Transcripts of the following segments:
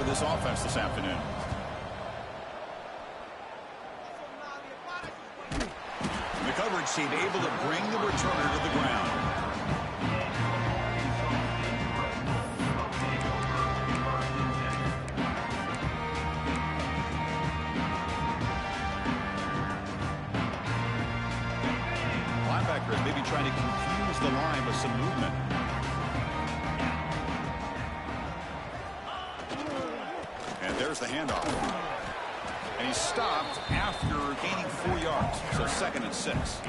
this offense this afternoon. The coverage team able to bring the returner to the ground. Linebackers maybe trying to confuse the line with some movement. And there's the handoff. And he's stopped after gaining 4 yards. So 2nd and 6.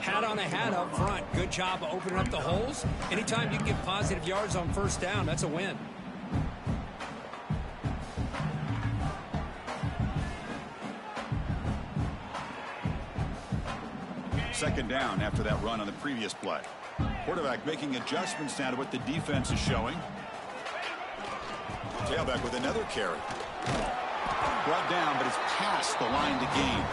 Hat on a hat up front. Good job of opening up the holes. Anytime you can get positive yards on first down, that's a win. Second down after that run on the previous play. Quarterback making adjustments now to what the defense is showing. Tailback with another carry. Brought down, but it's past the line to gain.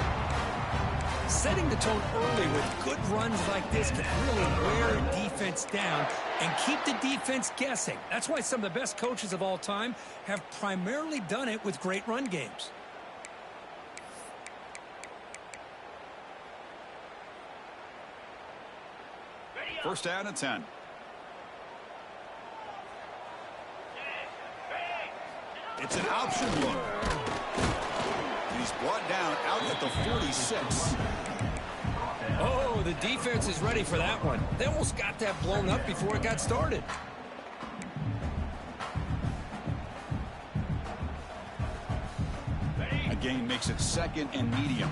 Setting the tone early with good runs like this can really wear a defense down and keep the defense guessing. That's why some of the best coaches of all time have primarily done it with great run games. First down and 10. It's an option look. He's brought down out at the 46. Oh, the defense is ready for that one. They almost got that blown up before it got started. A gain makes it 2nd and medium.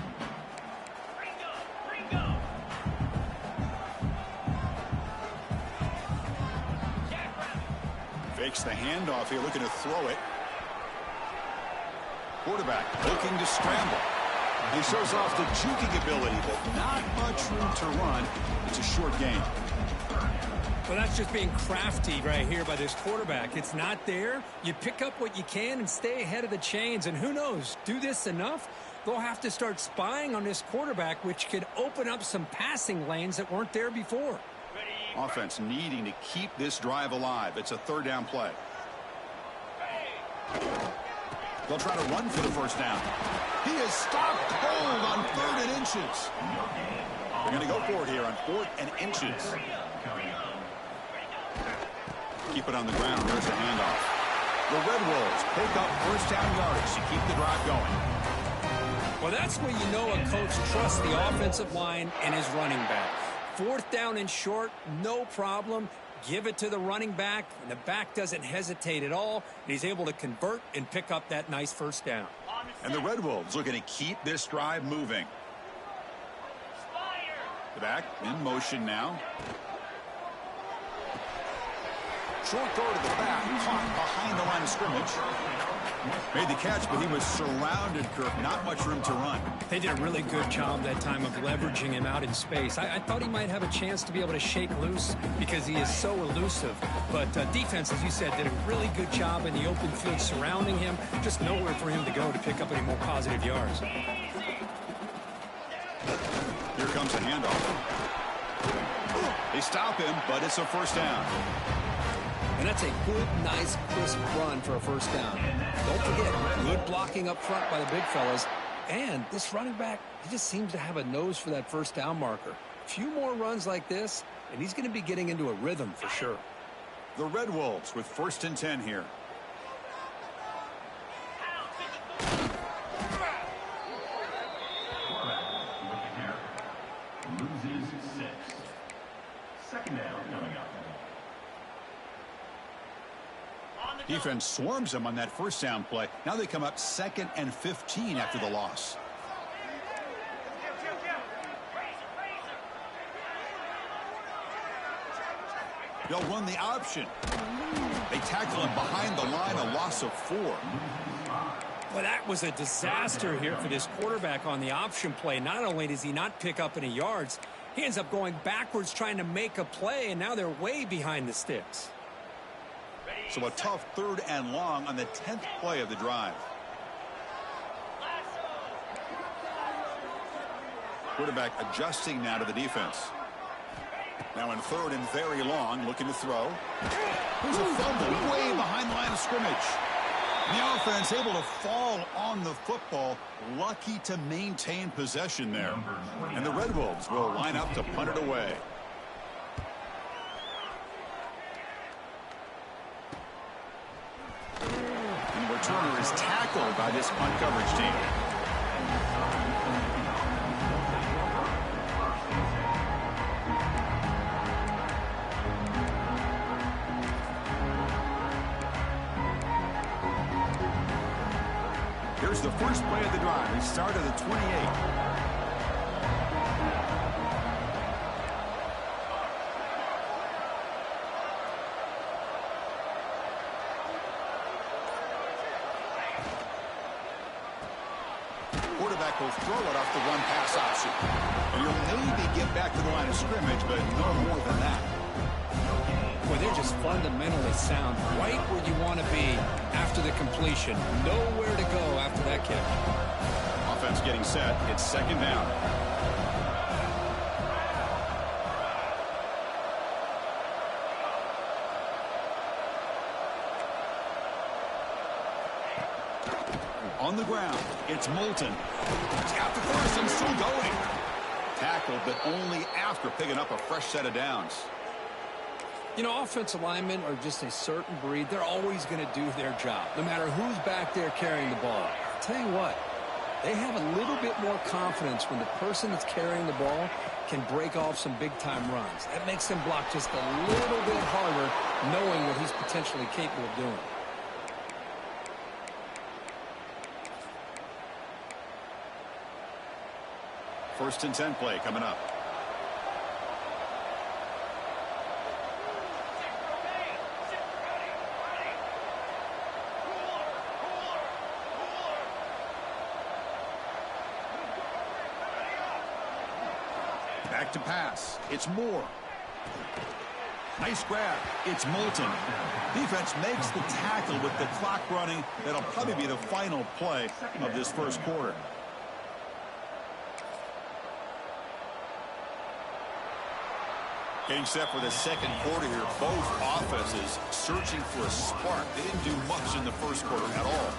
Fakes the handoff here, looking to throw it. Quarterback looking to scramble. He shows off the juking ability, but not much room to run. It's a short gain. Well, that's just being crafty right here by this quarterback. It's not there. You pick up what you can and stay ahead of the chains. And who knows, do this enough, they'll have to start spying on this quarterback, which could open up some passing lanes that weren't there before. Offense needing to keep this drive alive. It's a 3rd down play. They'll try to run for the first down. He is stopped cold on 3rd and inches. They're going to go for it here on 4th and inches. Keep it on the ground. There's the handoff. The Red Wolves pick up first down yardage to keep the drive going. Well, that's when you know a coach trusts the offensive line and his running back. 4th down and short, no problem. Give it to the running back, and the back doesn't hesitate at all. And he's able to convert and pick up that nice first down. And the Red Wolves looking to keep this drive moving. The back in motion now. Short throw to the back, caught behind the line of scrimmage. Made the catch, but he was surrounded, Kirk. Not much room to run. They did a really good job that time of leveraging him out in space. I thought he might have a chance to be able to shake loose because he is so elusive. But defense, as you said, did a really good job in the open field surrounding him. Just nowhere for him to go to pick up any more positive yards. Here comes a handoff. They stop him, but it's a first down. And that's a good, nice, crisp run for a first down. Don't forget, good blocking up front by the big fellas. And this running back, he just seems to have a nose for that first down marker. A few more runs like this, and he's going to be getting into a rhythm for sure. The Red Wolves with 1st and 10 here. Loses 6. 2nd down coming up. Defense swarms him on that first down play. Now they come up 2nd and 15 after the loss. They'll run the option. They tackle him behind the line, a loss of 4. Well, that was a disaster here for this quarterback on the option play. Not only does he not pick up any yards, he ends up going backwards trying to make a play, and now they're way behind the sticks. So a tough 3rd and long on the 10th play of the drive. Quarterback adjusting now to the defense. Now in 3rd and very long, looking to throw. There's a fumble way behind the line of scrimmage. The offense able to fall on the football, lucky to maintain possession there. And the Red Wolves will line up to punt it away. And the returner is tackled by this punt coverage team. Here's the first play of the drive. They start at the 28. Quarterback will throw it off the run-pass option. And he'll maybe get back to the line of scrimmage, but no more than that. Boy, they're just fundamentally sound, right where you want to be after the completion. Nowhere to go after that kick. Offense getting set. It's second down. On the ground, it's Moulton. He's got the first and still going. Tackled, but only after picking up a fresh set of downs. You know, offensive linemen are just a certain breed. They're always going to do their job, no matter who's back there carrying the ball. I'll tell you what, they have a little bit more confidence when the person that's carrying the ball can break off some big-time runs. That makes them block just a little bit harder, knowing what he's potentially capable of doing. First and 10 play coming up. Back to pass. It's Moore. Nice grab. It's Moulton. Defense makes the tackle with the clock running. That'll probably be the final play of this first quarter. Getting set for the second quarter here. Both offenses searching for a spark. They didn't do much in the first quarter at all.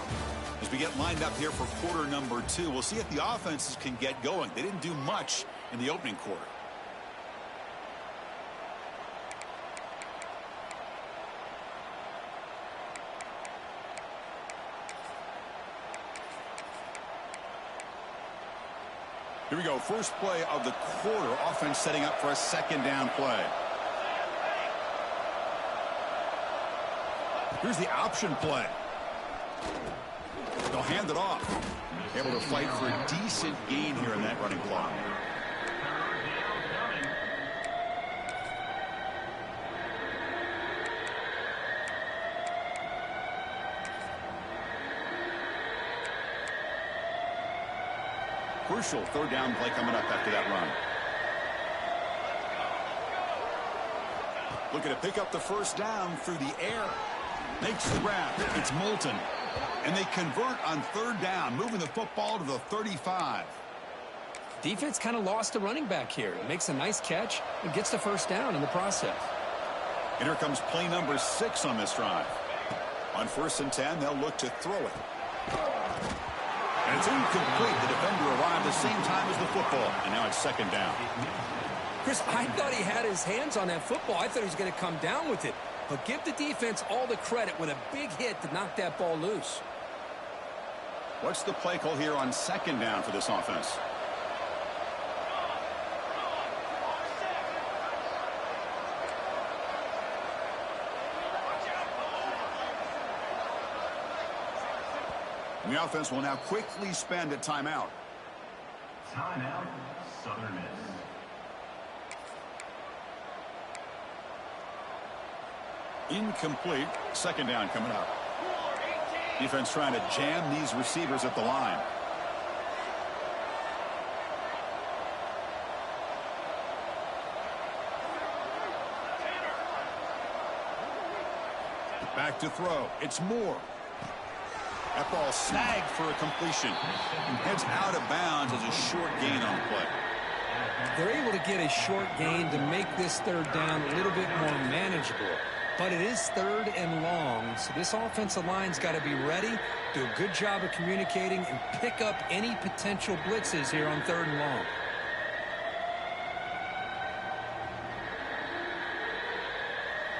As we get lined up here for quarter number 2, we'll see if the offenses can get going. They didn't do much in the opening quarter. Here we go. First play of the quarter. Offense setting up for a second down play. Here's the option play. They'll hand it off. Able to fight for a decent gain here in that running clock. Crucial third down play coming up after that run. Looking to pick up the first down through the air. Makes the grab. It's Moulton. And they convert on third down, moving the football to the 35. Defense kind of lost a running back here. Makes a nice catch and gets the first down in the process. And here comes play number 6 on this drive. On first and 10, they'll look to throw it. And it's incomplete. The defender arrived the same time as the football. And now it's second down. Chris, I thought he had his hands on that football. I thought he was going to come down with it. But give the defense all the credit with a big hit to knock that ball loose. What's the play call here on second down for this offense? The offense will now quickly spend a timeout. Timeout, Southern Miss. Incomplete. Second down coming up. Defense trying to jam these receivers at the line. Back to throw. It's Moore. That ball snagged for a completion. Heads out of bounds as a short gain on the play. They're able to get a short gain to make this third down a little bit more manageable. But it is 3rd and long, so this offensive line's got to be ready, do a good job of communicating, and pick up any potential blitzes here on 3rd and long.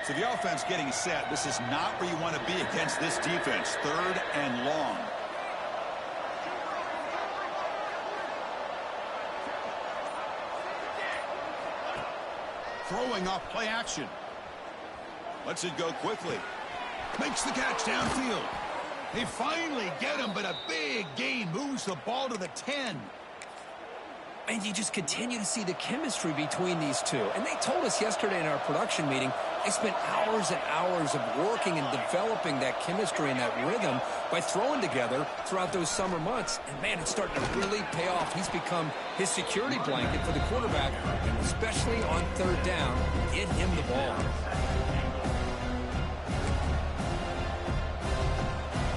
So the offense getting set. This is not where you want to be against this defense. 3rd and long. Throwing off play action. Lets it go quickly. Makes the catch downfield. They finally get him, but a big gain moves the ball to the 10. And you just continue to see the chemistry between these two. And they told us yesterday in our production meeting, they spent hours and hours of working and developing that chemistry and that rhythm by throwing together throughout those summer months. And, man, it's starting to really pay off. He's become his security blanket for the quarterback, and especially on 3rd down, get him the ball.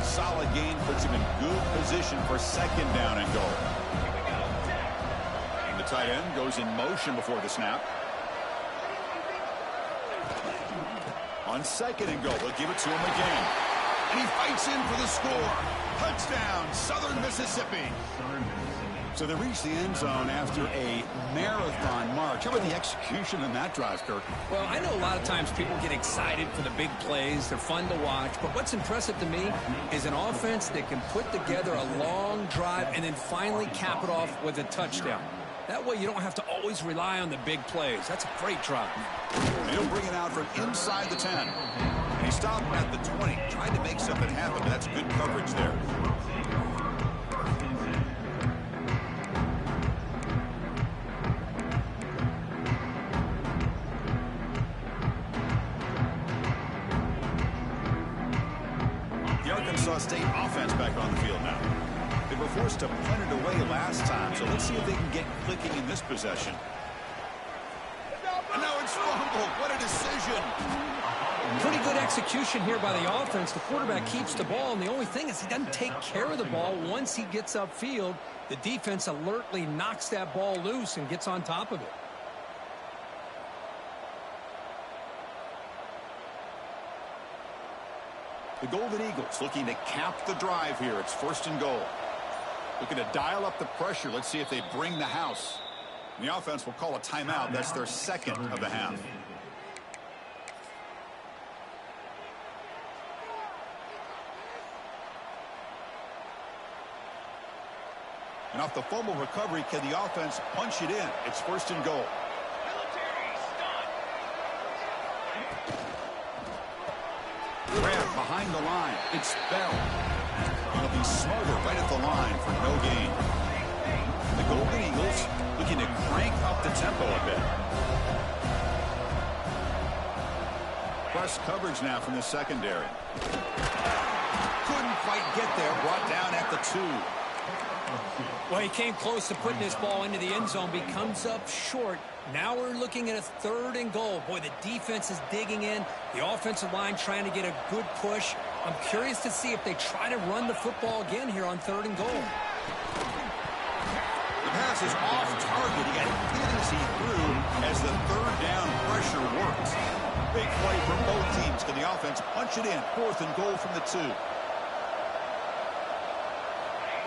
Solid gain puts him in good position for 2nd down and goal. And the tight end goes in motion before the snap. On 2nd and goal, they'll give it to him again. And he fights in for the score. Touchdown, Southern Mississippi. So they reach the end zone after a marathon march. How about the execution in that drive, Kirk? Well, I know a lot of times people get excited for the big plays. They're fun to watch. But what's impressive to me is an offense that can put together a long drive and then finally cap it off with a touchdown. That way you don't have to always rely on the big plays. That's a great drive. And he'll bring it out from inside the 10. And he stopped at the 20. Tried to make something happen, but that's good coverage there. The Arkansas State offense back on the field now. They were forced to punt it away last time, so let's see if they can get clicking in this possession. And now it's fumbled. What a decision. Pretty good execution here by the offense. The quarterback keeps the ball, and the only thing is he doesn't take care of the ball once he gets upfield. The defense alertly knocks that ball loose and gets on top of it. The Golden Eagles looking to cap the drive here. It's 1st and goal. Looking to dial up the pressure. Let's see if they bring the house. And the offense will call a timeout. That's their 2nd of the half. And off the fumble recovery, can the offense punch it in? It's 1st and goal. Grab behind the line. It's Bell. It'll be Smarter right at the line for no gain. The Golden Eagles looking to crank up the tempo a bit. Press coverage now from the secondary. Couldn't quite get there. Brought down at the 2. Well, he came close to putting this ball into the end zone, but he comes up short. Now we're looking at a 3rd and goal. Boy, the defense is digging in. The offensive line trying to get a good push. I'm curious to see if they try to run the football again here on 3rd and goal. The pass is off target. He got hit as he threw as the 3rd down pressure works. Big play for both teams. Can the offense punch it in? 4th and goal from the 2.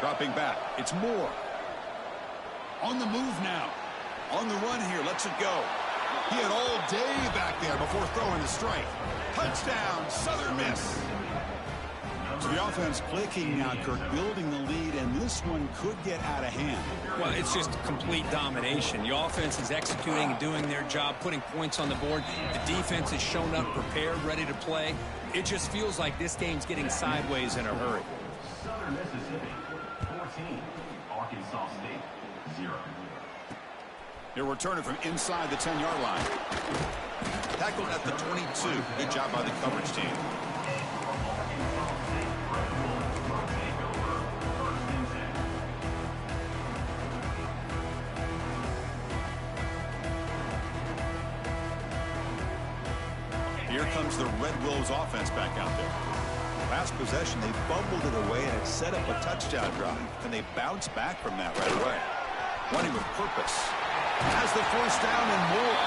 Dropping back. It's Moore. On the move now. On the run here. Lets it go. He had all day back there before throwing the strike. Touchdown, Southern Miss. So the offense clicking now, Kirk, building the lead, and this one could get out of hand. Well, it's just complete domination. The offense is executing and doing their job, putting points on the board. The defense has shown up, prepared, ready to play. It just feels like this game's getting sideways in a hurry. Southern Mississippi, 14. Arkansas State, 0. They're returning from inside the 10-yard line. Tackled at the 22. Good job by the coverage team. Here comes the Red Wolves offense back out there. Last possession, they fumbled it away, and it set up a touchdown drive. And they bounced back from that right away. Running with purpose. Has the 1st down and more.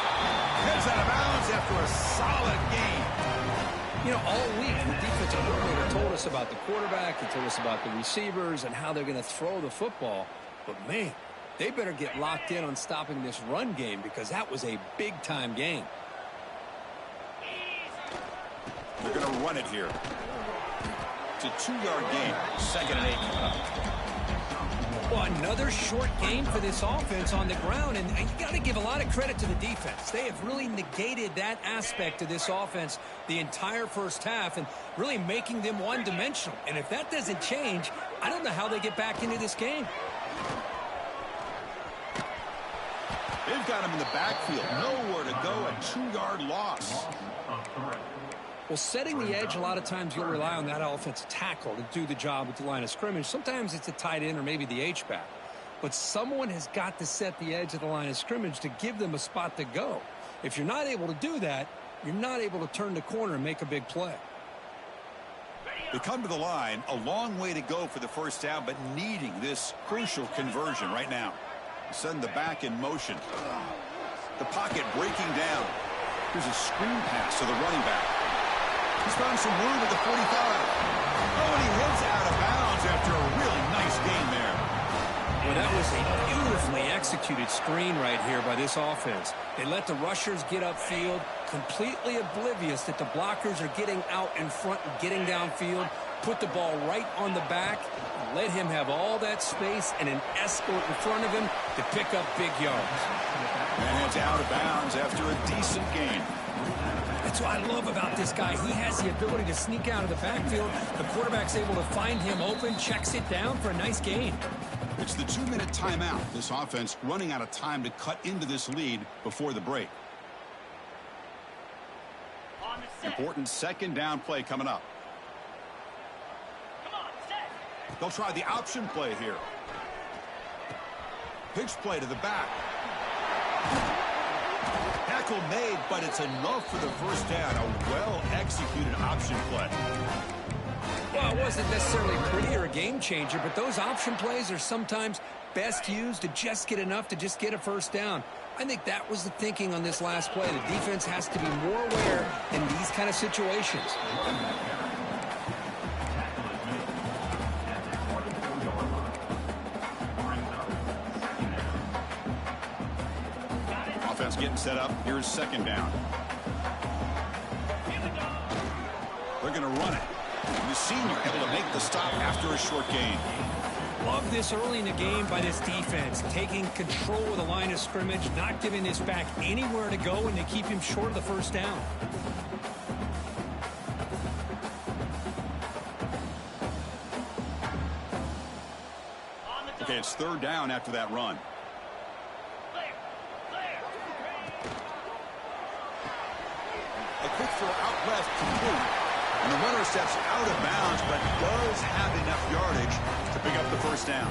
Heads out of bounds after a solid game. You know, all week, the defensive coordinator told us about the quarterback. He told us about the receivers and how they're going to throw the football. But, man, they better get locked in on stopping this run game because that was a big-time game. They're going to run it here. It's a 2-yard gain. 2nd and 8 coming up. Well, another short game for this offense on the ground, and you got to give a lot of credit to the defense. They have really negated that aspect of this offense the entire first half and really making them one-dimensional. And if that doesn't change, I don't know how they get back into this game. They've got him in the backfield. Nowhere to go. A 2-yard loss. Well, setting the edge, a lot of times you'll rely on that offensive tackle to do the job at the line of scrimmage. Sometimes it's a tight end or maybe the H-back. But someone has got to set the edge of the line of scrimmage to give them a spot to go. If you're not able to do that, you're not able to turn the corner and make a big play. They come to the line, a long way to go for the first down, but needing this crucial conversion right now. Send the back in motion. The pocket breaking down. Here's a screen pass to the running back. He's found some room at the 45. Oh, and he heads out of bounds after a really nice gain there. Well, that was a beautifully executed screen right here by this offense. They let the rushers get upfield, completely oblivious that the blockers are getting out in front and getting downfield, put the ball right on the back, and let him have all that space and an escort in front of him to pick up big yards. And it's out of bounds after a decent gain. That's what I love about this guy. He has the ability to sneak out of the backfield. The quarterback's able to find him open, checks it down for a nice gain. It's the 2-minute timeout. This offense running out of time to cut into this lead before the break. Important 2nd down play coming up. They'll try the option play here. Pitch play to the back. Tackle made, but it's enough for the first down. A well-executed option play. Well, it wasn't necessarily pretty or a game changer, but those option plays are sometimes best used to just get enough to just get a first down. I think that was the thinking on this last play. The defense has to be more aware in these kind of situations. Offense getting set up. Here's 2nd down. They're going to run it. And the senior able to make the stop after a short gain. Love this early in the game by this defense, taking control of the line of scrimmage, not giving this back anywhere to go, and they keep him short of the first down. Okay, it's 3rd down after that run. A quick throw out left complete. And the runner steps out of bounds, but does have enough yardage to pick up the first down.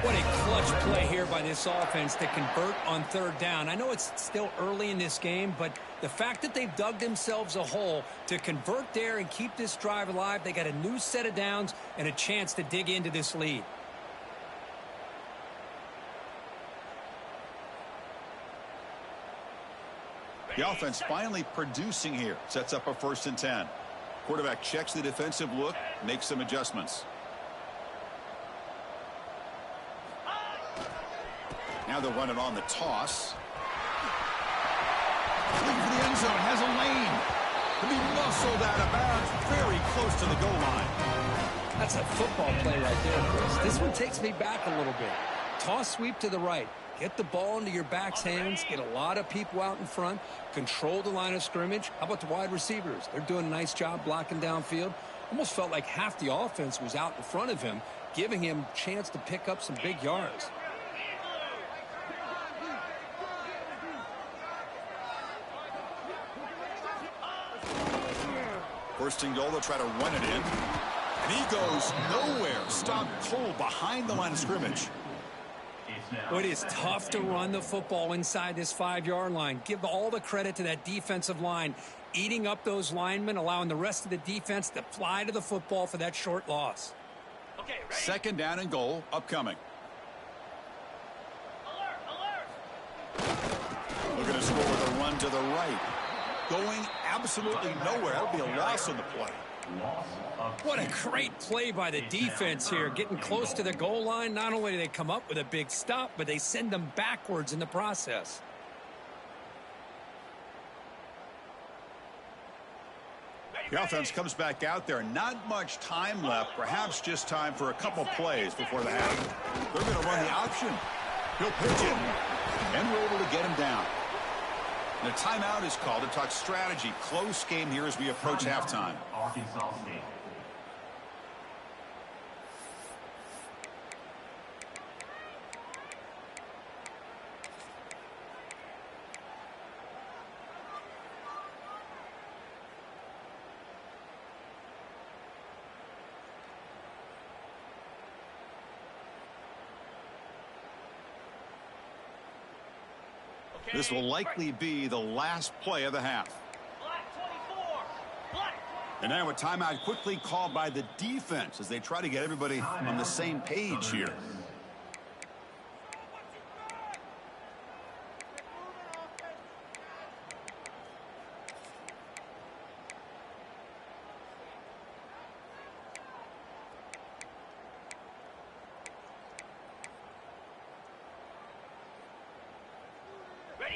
What a clutch play here by this offense to convert on 3rd down. I know it's still early in this game, but the fact that they've dug themselves a hole to convert there and keep this drive alive, they got a new set of downs and a chance to dig into this lead. The offense finally producing here. Sets up a 1st and 10. Quarterback checks the defensive look, makes some adjustments. Now they'll run it on the toss. Looking for the end zone, has a lane. To be muscled out of bounds, very close to the goal line. That's a football play right there, Chris. This one takes me back a little bit. Toss sweep to the right. Get the ball into your back's hands, get a lot of people out in front, control the line of scrimmage. How about the wide receivers? They're doing a nice job blocking downfield. Almost felt like half the offense was out in front of him, giving him a chance to pick up some big yards. First and goal, they'll try to run it in. And he goes nowhere. Stopped cold behind the line of scrimmage. Well, it is tough to run the football inside this 5-yard line. Give all the credit to that defensive line, eating up those linemen, allowing the rest of the defense to fly to the football for that short loss. Okay, 2nd down and goal, upcoming. Looking to score with a run to the right. going absolutely nowhere. That'll be a loss on the play. What a great play by the defense here. Getting close to the goal line, not only do they come up with a big stop, but they send them backwards in the process. The offense comes back out there. Not much time left. Perhaps just time for a couple plays before the half. They're going to run the option. He'll pitch it. And we're able to get him down. And a timeout is called to talk strategy. Close game here as we approach halftime. Arkansas State. This will likely be the last play of the half. And now a timeout quickly called by the defense as they try to get everybody on the same page here.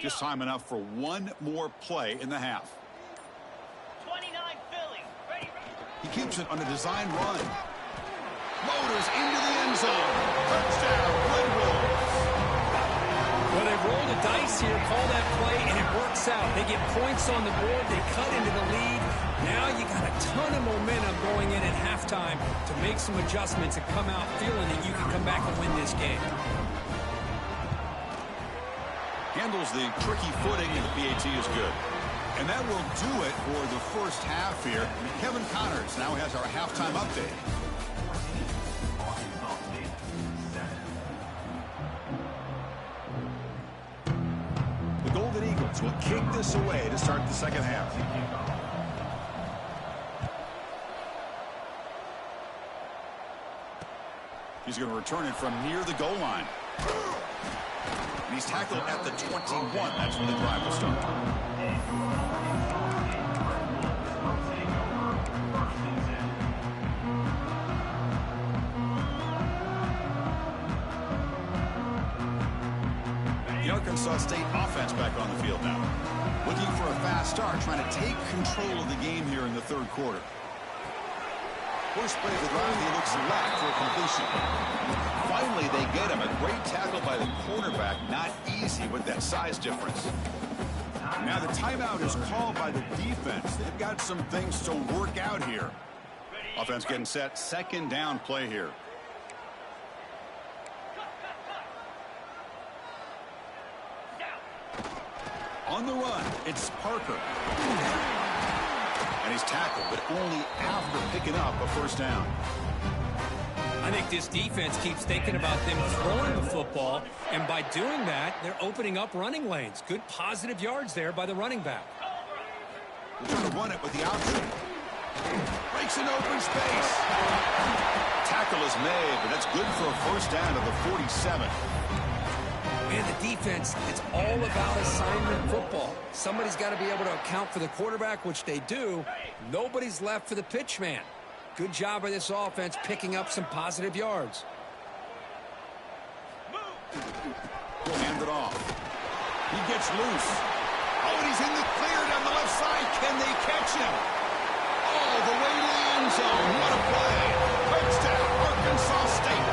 Just time enough for one more play in the half. 29 Philly. Ready. He keeps it on a design run. Motors into the end zone. Touchdown, Red Wolves. Well, they roll the dice here, call that play, and it works out. They get points on the board. They cut into the lead. Now you got a ton of momentum going in at halftime to make some adjustments and come out feeling that you can come back and win this game. Handles the tricky footing, and the PAT is good. And that will do it for the first half here. Kevin Connors now has our halftime update. The Golden Eagles will kick this away to start the second half. He's going to return it from near the goal line. And he's tackled at the 21. That's when the drive will start. The Arkansas State offense back on the field now. Looking for a fast start, trying to take control of the game here in the third quarter. First play of the drive, he looks left for a completion. Finally, they get him. A great tackle by the quarterback. Not easy with that size difference. Now the timeout is called by the defense. They've got some things to work out here. Offense getting set. Second down play here. On the run, it's Parker. And he's tackled, but only after picking up a first down. I think this defense keeps thinking about them throwing the football, and by doing that, they're opening up running lanes. Good positive yards there by the running back. They're trying to run it with the option. Breaks an open space. Tackle is made, but that's good for a first down to the 47. Man, the defense, it's all about assignment football. Somebody's got to be able to account for the quarterback, which they do. Nobody's left for the pitch man. Good job by this offense picking up some positive yards. He'll hand it off. He gets loose. Oh, and he's in the clear down the left side. Can they catch him? All the way to the end zone. What a play. Touchdown, Arkansas State.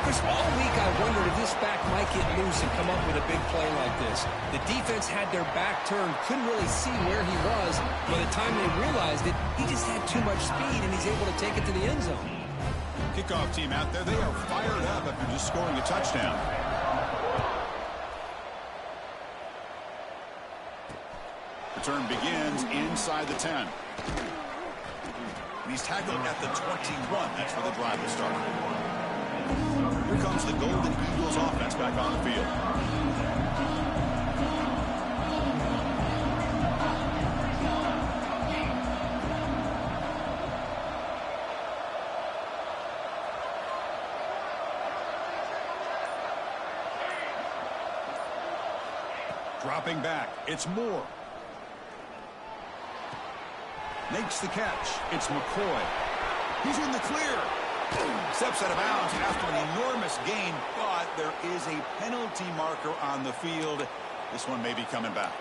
Chris, all week I wondered if this back might get loose and come up with a big play like this. The defense had their back turned, couldn't really see where he was. By the time they realized it, he just had too much speed, and he's able to take it to the end zone. Kickoff team out there, they are fired up after just scoring a touchdown. Return begins inside the 10. And he's tackled at the 21. That's where the drive will start. Here comes the Golden Eagles offense back on the field. Dropping back, it's Moore. Makes the catch. It's McCoy. He's in the clear. Steps out of bounds after an enormous gain, but there is a penalty marker on the field. This one may be coming back.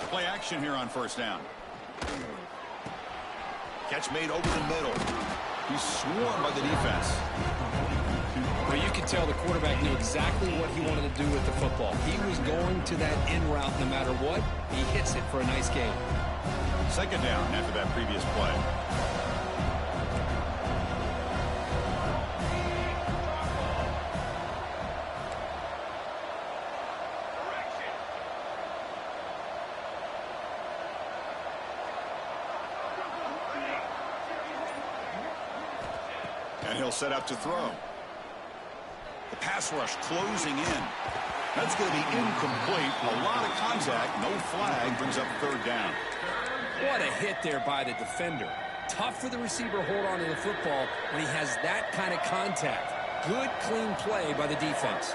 Play action here on first down. Catch made over the middle. He's swarmed by the defense. Well, you could tell the quarterback knew exactly what he wanted to do with the football. He was going to that in route no matter what. He hits it for a nice gain. Second down after that previous play. And he'll set up to throw. The pass rush closing in. That's going to be incomplete. A lot of contact. No flag. Brings up third down. What a hit there by the defender. Tough for the receiver to hold on to the football when he has that kind of contact. Good, clean play by the defense.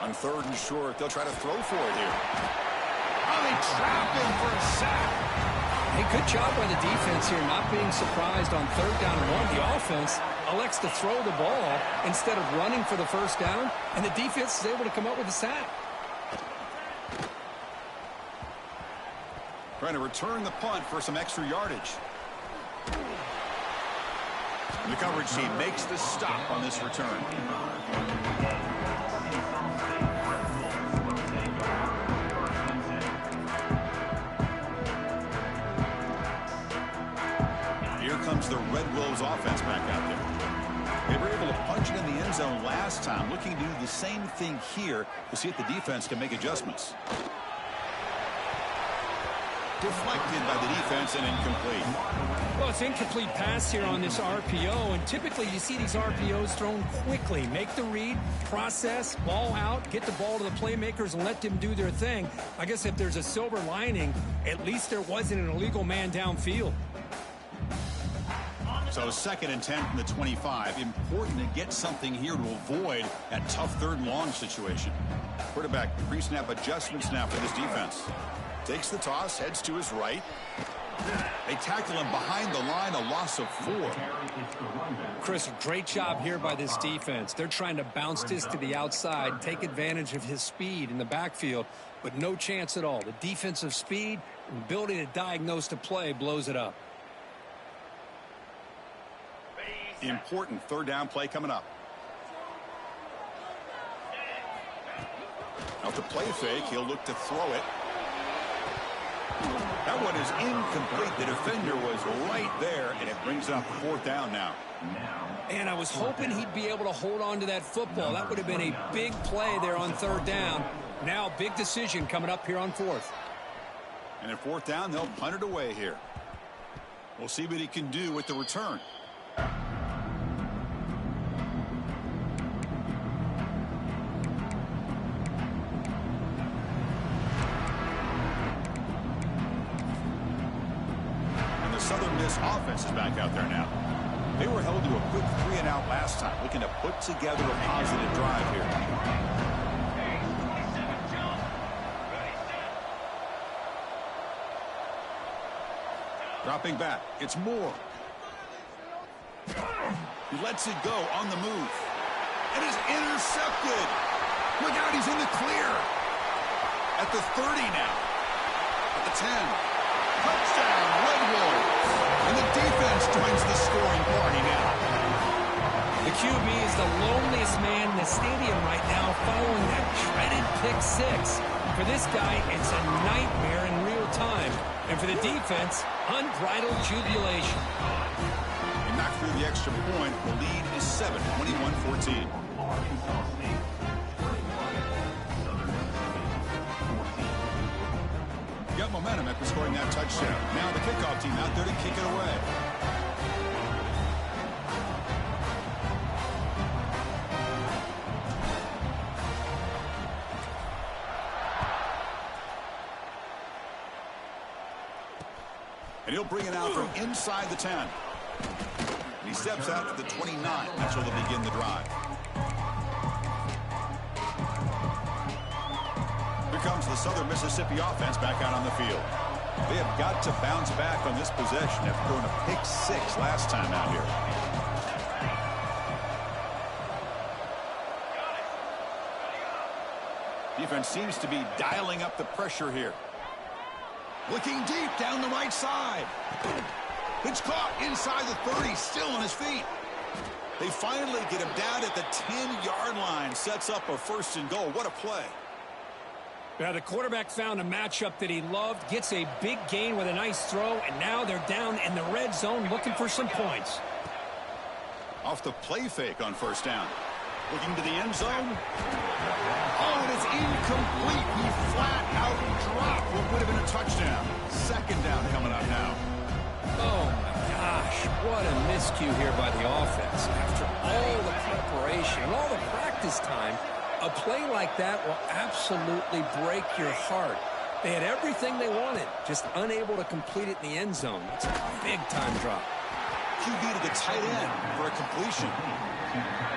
On third and short, they'll try to throw for it here. Oh, they trap him for a sack. Hey, good job by the defense here, not being surprised on third down and 1. The offense elects to throw the ball instead of running for the first down, and the defense is able to come up with a sack. Trying to return the punt for some extra yardage. And the coverage team makes the stop on this return. Comes the Red Wolves offense back out there. They were able to punch it in the end zone last time. Looking to do the same thing here to see if the defense can make adjustments. Deflected by the defense and incomplete. Well, it's incomplete pass here on this RPO, and typically you see these RPOs thrown quickly. Make the read, process, ball out, get the ball to the playmakers and let them do their thing. I guess if there's a silver lining, at least there wasn't an illegal man downfield. So 2nd and 10 from the 25. Important to get something here to avoid that tough third and long situation. Quarterback pre-snap adjustments now for this defense. Takes the toss, heads to his right. They tackle him behind the line, a loss of 4. Chris, great job here by this defense. They're trying to bounce this to the outside, take advantage of his speed in the backfield, but no chance at all. The defensive speed and ability to diagnose the play blows it up. Important third down play coming up. Now to play fake, he'll look to throw it. That one is incomplete. The defender was right there, and it brings up fourth down now. And I was hoping he'd be able to hold on to that football. That would have been a big play there on third down. Now, big decision coming up here on fourth. And at fourth down, they'll punt it away here. We'll see what he can do with the return. Southern Miss offense is back out there now. They were held to a quick 3-and-out last time, looking to put together a positive drive here. Dropping back, it's Moore. He lets it go on the move. And is intercepted. Look out, he's in the clear. At the 30 now. At the 10. Touchdown, Red Wolves. And the defense joins the scoring party now. The QB is the loneliest man in the stadium right now following that dreaded pick 6. For this guy, it's a nightmare in real time. And for the defense, unbridled jubilation. They knock through the extra point. The lead is 7, 21-14. Got momentum after scoring that touchdown. Now the kickoff team out there to kick it away. And he'll bring it out from inside the 10. And he steps out to the 29. That's where they'll begin the drive. Here comes the Southern Mississippi offense back out on the field. They have got to bounce back on this possession after throwing a pick 6 last time out here. Defense seems to be dialing up the pressure here. Looking deep down the right side. It's caught inside the 30, still on his feet. They finally get him down at the 10-yard line. Sets up a 1st and goal. What a play. Now, the quarterback found a matchup that he loved, gets a big gain with a nice throw, and now they're down in the red zone looking for some points. Off the play fake on 1st down. Looking to the end zone. Oh, and it's incomplete. He flat out dropped what would have been a touchdown. 2nd down coming up now. Oh, my gosh. What a miscue here by the offense. After all the preparation and all the practice time, a play like that will absolutely break your heart. They had everything they wanted, just unable to complete it in the end zone. It's a big-time drop. QB to the tight end for a completion.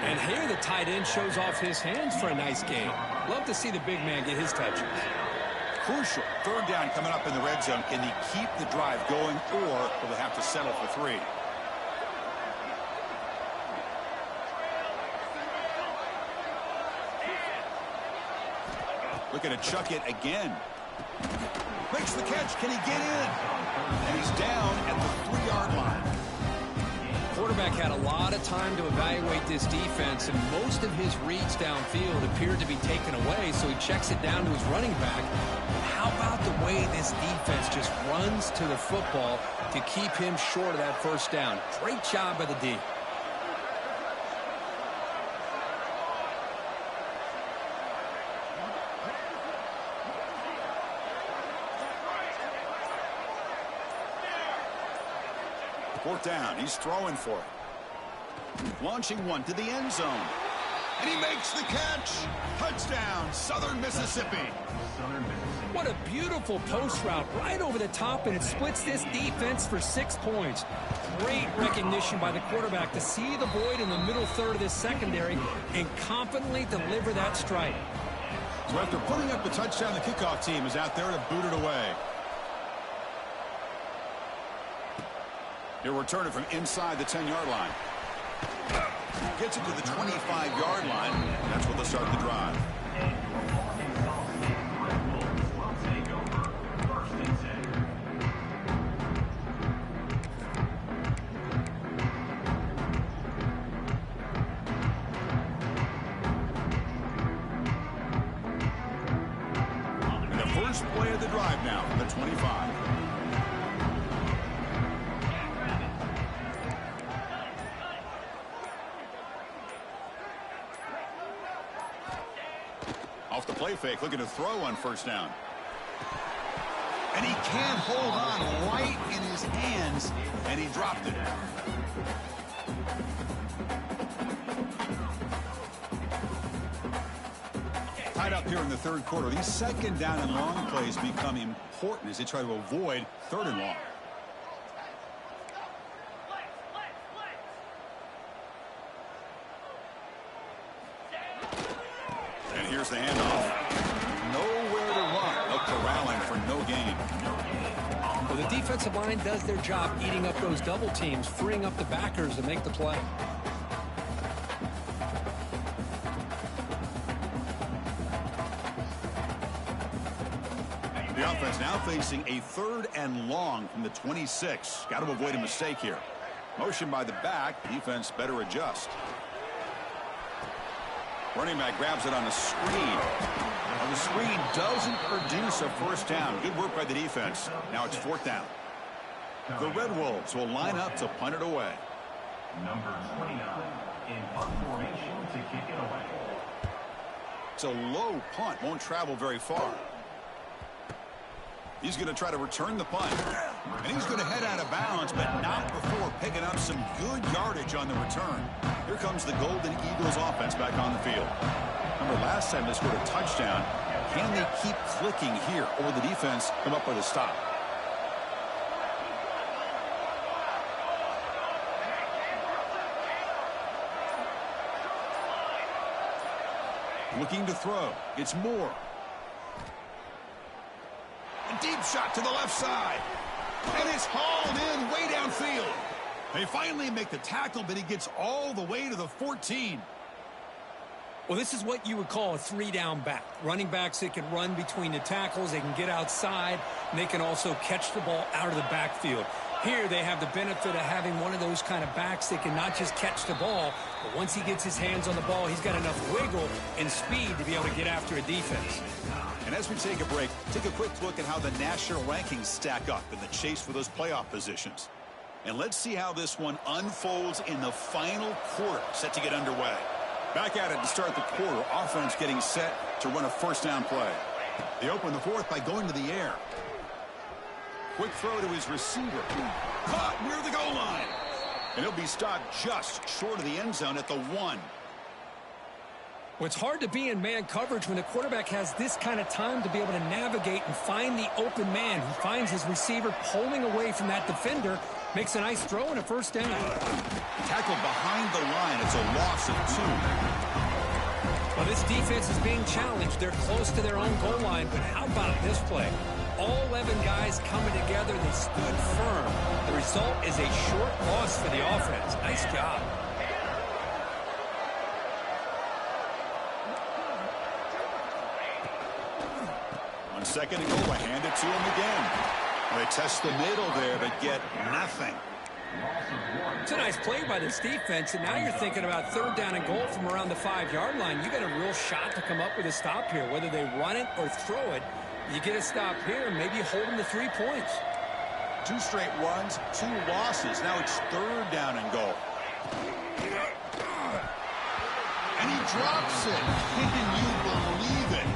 And here the tight end shows off his hands for a nice gain. Love to see the big man get his touches. Crucial. 3rd down coming up in the red zone. Can he keep the drive going, or will they have to settle for 3? Looking to chuck it again. Makes the catch. Can he get in? And he's down at the 3-yard line. Quarterback had a lot of time to evaluate this defense, and most of his reads downfield appeared to be taken away, so he checks it down to his running back. How about the way this defense just runs to the football to keep him short of that 1st down? Great job by the D. Fourth down. He's throwing for it. Launching one to the end zone. And he makes the catch. Touchdown, Southern Mississippi. What a beautiful post route right over the top, and it splits this defense for 6 points. Great recognition by the quarterback to see the void in the middle third of this secondary and confidently deliver that strike. So after putting up the touchdown, the kickoff team is out there to boot it away. He'll return it from inside the 10-yard line. Gets it to the 25-yard line. That's where they'll start the drive. And the first play of the drive now from the 25. Off the play fake, looking to throw on 1st down. And he can't hold on right in his hands, and he dropped it. Tied up here in the 3rd quarter. These 2nd down and long plays become important as they try to avoid 3rd and long. And here's the handoff. Nowhere to run. A corralling for no gain. Well, the defensive line does their job eating up those double teams, freeing up the backers to make the play. The offense now facing a 3rd and long from the 26. Got to avoid a mistake here. Motion by the back. Defense better adjust. Running back grabs it on a screen. And the screen doesn't produce a 1st down. Good work by the defense. Now it's 4th down. The Red Wolves will line up to punt it away. Number 29 in punt formation to kick it away. It's a low punt. Won't travel very far. He's going to try to return the punt. And he's going to head out of bounds, but not before picking up some good yardage on the return. Here comes the Golden Eagles offense back on the field. Remember, last time they scored a touchdown. Can they keep clicking here, or will the defense come up with a stop? Looking to throw. It's Moore. A deep shot to the left side. And it's hauled in way downfield. They finally make the tackle, but he gets all the way to the 14. Well, this is what you would call a three-down back. Running backs that can run between the tackles, they can get outside, and they can also catch the ball out of the backfield. Here they have the benefit of having one of those kind of backs that can not just catch the ball, but once he gets his hands on the ball, he's got enough wiggle and speed to be able to get after a defense. And as we take a break, take a quick look at how the national rankings stack up in the chase for those playoff positions. And let's see how this one unfolds in the final quarter, set to get underway. Back at it to start the quarter. Offense getting set to run a first down play. They open the fourth by going to the air. Quick throw to his receiver. Caught near the goal line. And he'll be stopped just short of the end zone at the 1. Well, it's hard to be in man coverage when the quarterback has this kind of time to be able to navigate and find the open man. He finds his receiver pulling away from that defender, makes a nice throw and a first down. Tackled behind the line. It's a loss of 2. Well, this defense is being challenged. They're close to their own goal line, but how about this play? All 11 guys coming together. They stood firm. The result is a short loss for the offense. Nice job. On second and goal, I hand it to him again. They test the middle there, but get nothing. It's a nice play by this defense, and now you're thinking about third down and goal from around the 5-yard line. You got a real shot to come up with a stop here, whether they run it or throw it. You get a stop here, and maybe you hold them to 3 points. 2 straight runs, 2 losses. Now it's third down and goal. And he drops it. Can you believe it?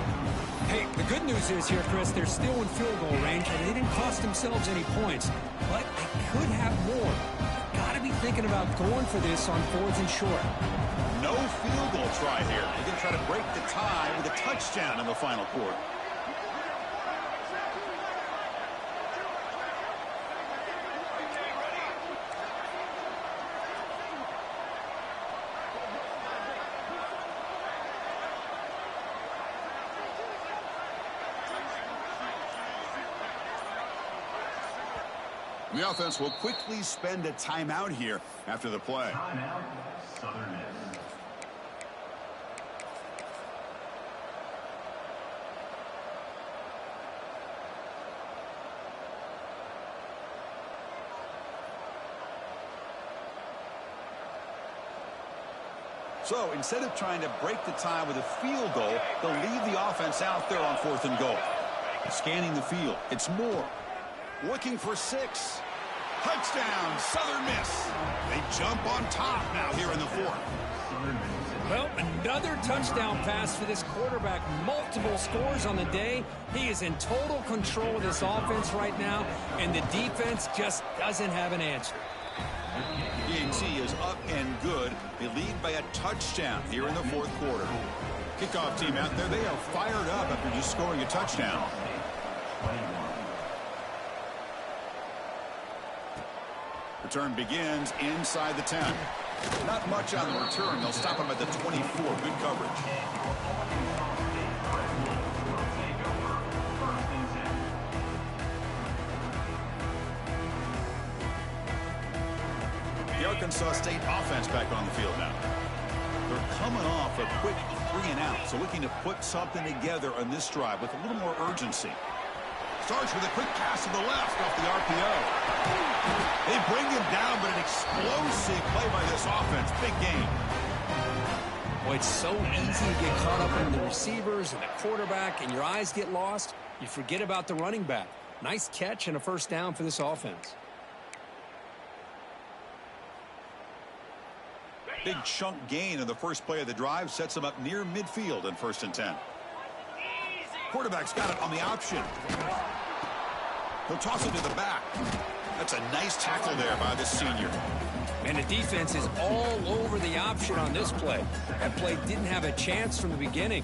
Hey, the good news is here, Chris, they're still in field goal range, and they didn't cost themselves any points. But they could have more. Got to be thinking about going for this on 4th and short. No field goal try here. They're going to try to break the tie with a touchdown in the final quarter. The offense will quickly spend a timeout here after the play. Timeout, Southern Miss. So instead of trying to break the tie with a field goal, they'll leave the offense out there on 4th and goal. Scanning the field, it's Moore. Looking for 6. Touchdown, Southern Miss. They jump on top now here in the 4th. Well, another touchdown pass for this quarterback. Multiple scores on the day. He is in total control of this offense right now, and the defense just doesn't have an answer. E&T is up and good. They lead by a touchdown here in the 4th quarter. Kickoff team out there, they are fired up after just scoring a touchdown. Return begins inside the 10. Not much on the return. They'll stop him at the 24. Good coverage. The Arkansas State offense back on the field now. They're coming off a quick 3 and out, so looking to put something together on this drive with a little more urgency. Starts with a quick pass to the left off the RPO. They bring him down, but an explosive play by this offense. Big game. Well, it's so easy to get caught up in the receivers and the quarterback, and your eyes get lost. You forget about the running back. Nice catch and a first down for this offense. Big chunk gain in the first play of the drive sets him up near midfield in 1st and 10. Quarterback's got it on the option. He'll toss it to the back. That's a nice tackle there by the senior. And the defense is all over the option on this play. That play didn't have a chance from the beginning.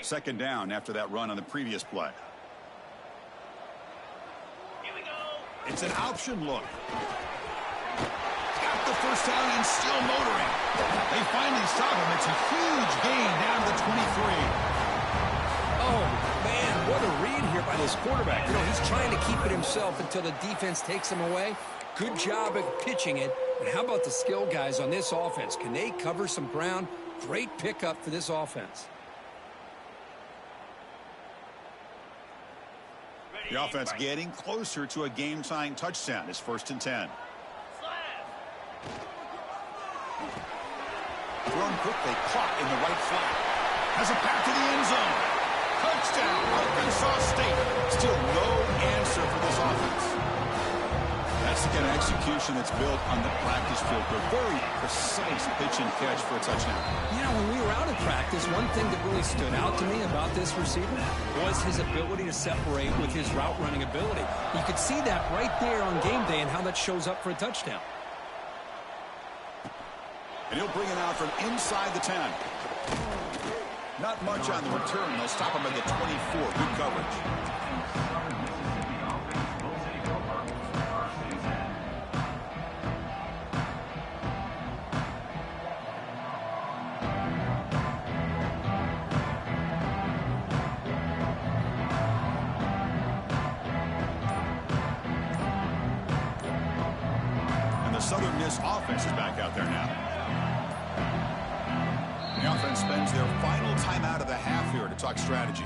Second down after that run on the previous play. Here we go. It's an option look. Got the first down and still motoring. They finally stop him. It's a huge gain down to the 23. Oh, man, what a read here by this quarterback. You know, he's trying to keep it himself until the defense takes him away. Good job at pitching it. And how about the skill guys on this offense? Can they cover some ground? Great pickup for this offense. The offense getting closer to a game-tying touchdown. It's 1st and 10. Thrown quickly, caught in the right flat. Has a pass to the end zone. Touchdown, Arkansas State. Still no answer for this offense. That's the kind of execution that's built on the practice field. A very precise pitch and catch for a touchdown. You know, when we were out at practice, one thing that really stood out to me about this receiver was his ability to separate with his route running ability. You could see that right there on game day and how that shows up for a touchdown. And he'll bring it out from inside the 10. Not much on the return. They'll stop him at the 24. Good coverage. And the Southern Miss offense is back out there now. The offense spends their final timeout of the half here to talk strategy.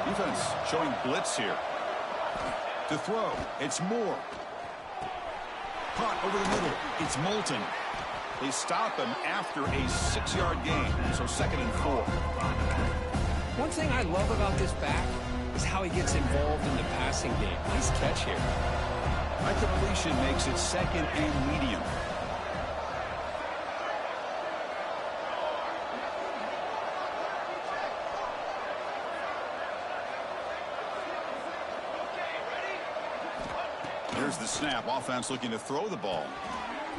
Defense showing blitz here. To throw, it's Moore. Caught over the middle, it's Moulton. They stop him after a 6-yard gain, so 2nd and 4. One thing I love about this back is how he gets involved in the passing game. Nice catch here. That completion makes it 2nd and medium. Here's the snap. Offense looking to throw the ball.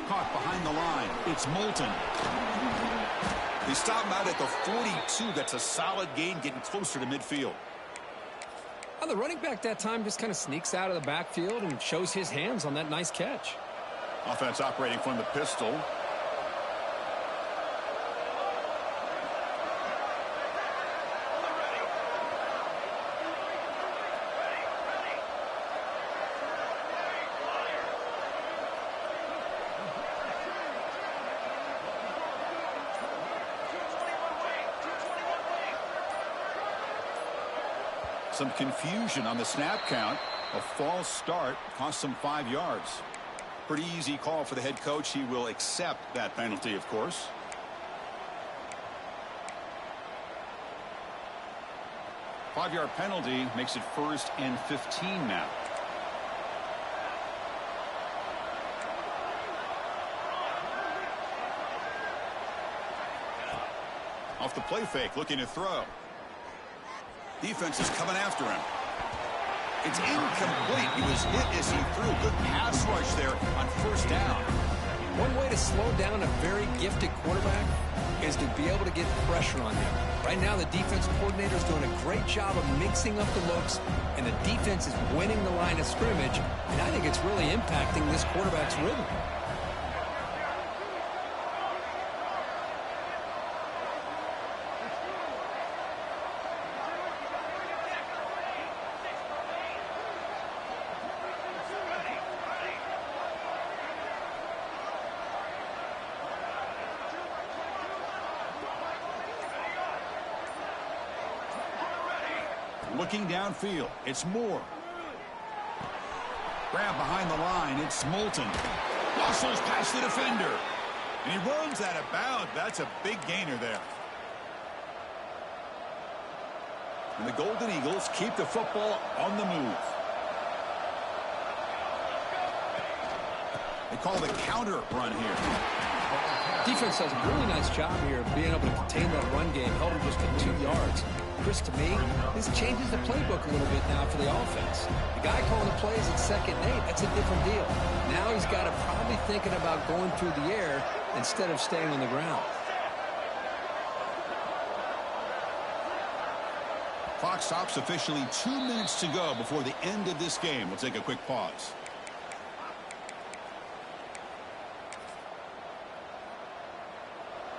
Caught behind the line. It's Moulton. They stop him out at the 42. That's a solid gain, getting closer to midfield. Well, the running back that time just kind of sneaks out of the backfield and shows his hands on that nice catch. Offense operating from the pistol. Some confusion on the snap count. A false start cost them 5 yards. Pretty easy call for the head coach. He will accept that penalty, of course. Five-yard penalty makes it 1st and 15 now. Off the play fake, looking to throw. Defense is coming after him. It's incomplete. He was hit as he threw. Good pass rush there on 1st down. One way to slow down a very gifted quarterback is to be able to get pressure on him. Right now, the defense coordinator is doing a great job of mixing up the looks, and the defense is winning the line of scrimmage, and I think it's really impacting this quarterback's rhythm. Looking downfield, it's Moore. Grab behind the line, it's Moulton. Muscles past the defender. And he runs out of bounds. That's a big gainer there. And the Golden Eagles keep the football on the move. They call the counter run here. Defense does a really nice job here of being able to contain that run game, held him just to 2 yards. Chris, to me, this changes the playbook a little bit now for the offense. The guy calling the plays at 2nd and 8, that's a different deal. Now he's got to probably thinking about going through the air instead of staying on the ground. Clock stops officially 2 minutes to go before the end of this game. We'll take a quick pause.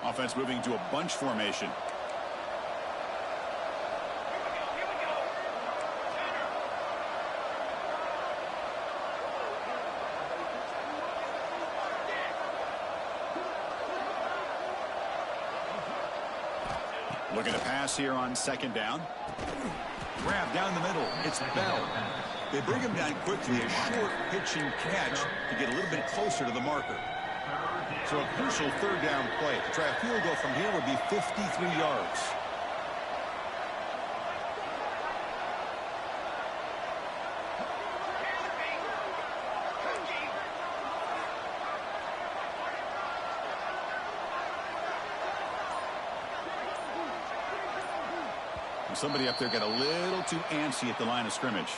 Offense moving to a bunch formation. Looking to pass here on 2nd down. Grab down the middle. It's Bell. They bring him down quickly. A short pitch and catch to get a little bit closer to the marker. So a crucial 3rd down play. To try a field goal from here would be 53 yards. Somebody up there got a little too antsy at the line of scrimmage.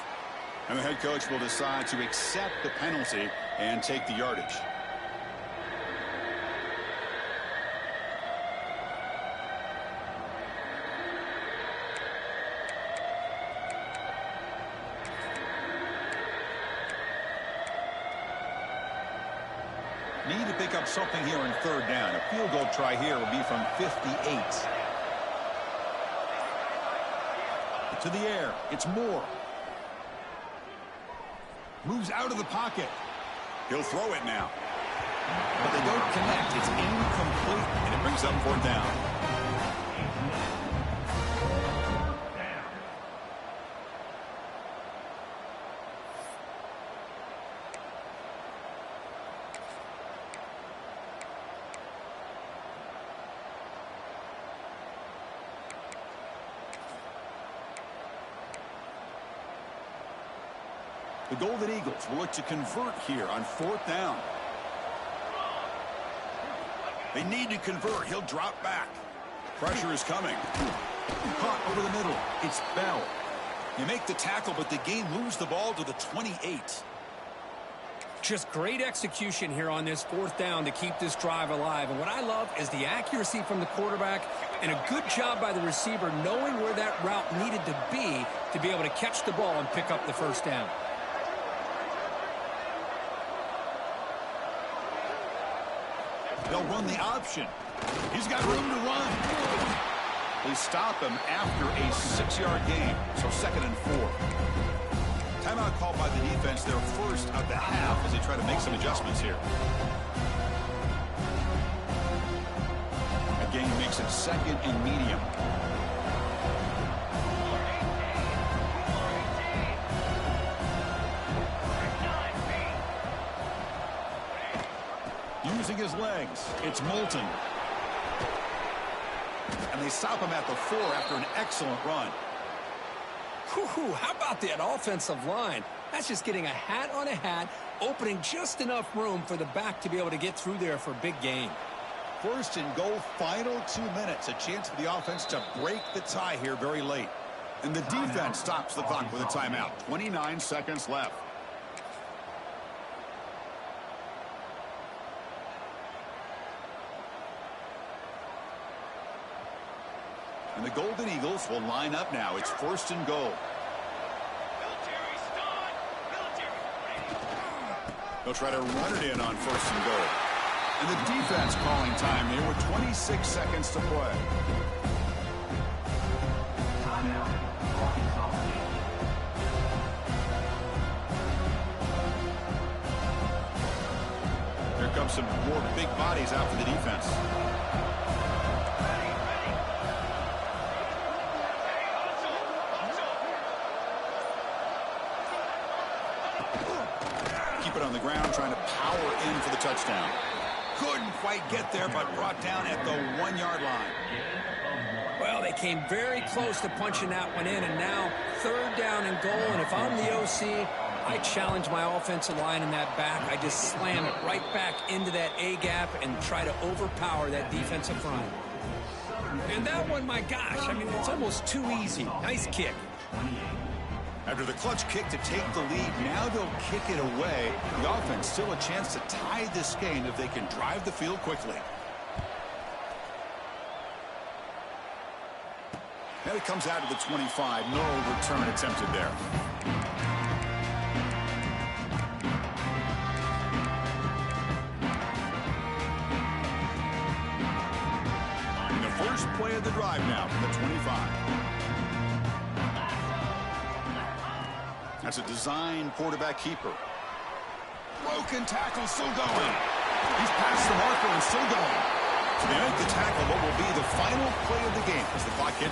And the head coach will decide to accept the penalty and take the yardage. Need to pick up something here in 3rd down. A field goal try here will be from 58. To the air. It's Moore. Moves out of the pocket. He'll throw it now. But they don't connect. It's incomplete, and it brings up 4th down. The Golden Eagles will look to convert here on 4th down. They need to convert. He'll drop back. Pressure is coming. Caught over the middle. It's Bell. You make the tackle, but the game moves the ball to the 28. Just great execution here on this 4th down to keep this drive alive. And what I love is the accuracy from the quarterback and a good job by the receiver knowing where that route needed to be able to catch the ball and pick up the 1st down. They'll run the option. He's got room to run. They stop him after a 6-yard gain. So 2nd and 4. Timeout called by the defense, their first of the half as they try to make some adjustments here. Again, makes it 2nd and medium. Using his legs, it's Moulton. And they stop him at the 4 after an excellent run. Whew, how about that offensive line? That's just getting a hat on a hat, opening just enough room for the back to be able to get through there for a big gain. 1st and goal, final 2 minutes. A chance for the offense to break the tie here very late. And the defense stops the clock with a timeout. 29 seconds left. And the Golden Eagles will line up now. It's 1st and goal. They'll try to run it in on 1st and goal. And the defense calling time here with 26 seconds to play. Here comes some more big bodies out for the defense. Keep it on the ground, trying to power in for the touchdown. Couldn't quite get there, but brought down at the 1-yard line. Well, they came very close to punching that one in, and now 3rd down and goal. And if I'm the OC, I challenge my offensive line in that back. I just slam it right back into that A-gap and try to overpower that defensive front. And that one, my gosh, I mean, it's almost too easy. Nice kick. After the clutch kick to take the lead, now they'll kick it away. The offense still a chance to tie this game if they can drive the field quickly. And it comes out to the 25. No return attempted there. And the first play of the drive now from the 25. That's a design quarterback keeper. Broken tackle, still going. He's past the marker and still going. So they make the tackle what will be the final play of the game as the clock hits